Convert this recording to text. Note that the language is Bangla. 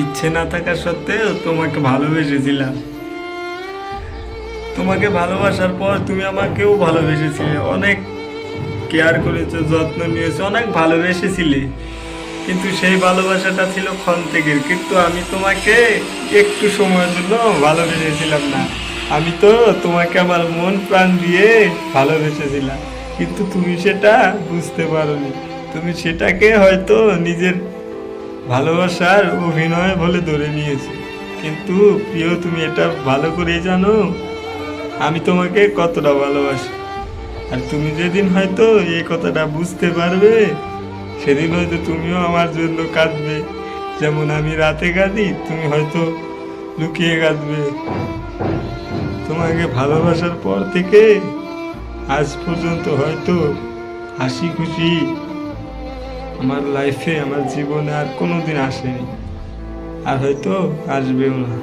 ইচ্ছে না থাকা সত্ত্বেও তোমাকে ভালোবেসেছিলাম। তোমাকে ভালোবাসার পর তুমি আমাকেও ভালোবেসেছিলে, অনেক কেয়ার করেছো, যত্ন নিয়েছো, অনেক ভালোবেসেছিলে। কিন্তু সেই ভালোবাসাটা ছিল ক্ষণিকের। কিন্তু আমি তোমাকে একটু সময়ের জন্য ভালোবেসেছিলাম না। আমি তো তোমাকে আমার মন প্রাণ দিয়ে ভালোবেসেছিলাম, কিন্তু তুমি সেটা বুঝতে পারোনি। তুমি সেটাকে হয়তো নিজের ভালোবাসার অভিনয় বলে ধরে নিয়েছো। কিন্তু প্রিয়, তুমি এটা ভালো করেই জানো আমি তোমাকে কতটা ভালোবাসি। আর তুমি যেদিন হয়তো এই কথাটা বুঝতে পারবে, সেদিন হয়তো তুমিও আমার জন্য কাঁদবে। যেমন আমি রাতে কাঁদি, তুমি হয়তো লুকিয়ে কাঁদবে। তোমাকে ভালোবাসার পর থেকে আজ পর্যন্ত হয়তো হাসি খুশি আমার লাইফে, আমার জীবনে আর কোনোদিন আসেনি, আর হয়তো আসবেও না।